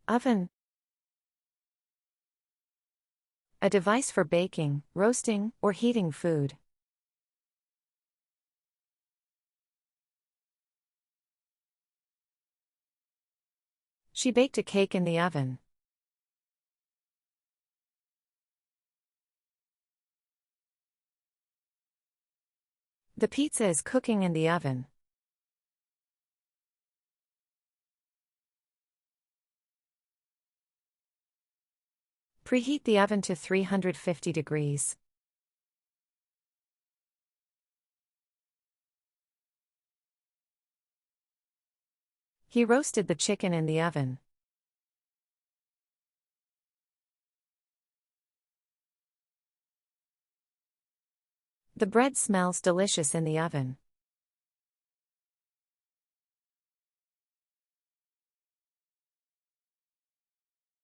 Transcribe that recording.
Oven. A device for baking, roasting, or heating food. She baked a cake in the oven. The pizza is cooking in the oven. Preheat the oven to 350 degrees. He roasted the chicken in the oven. The bread smells delicious in the oven.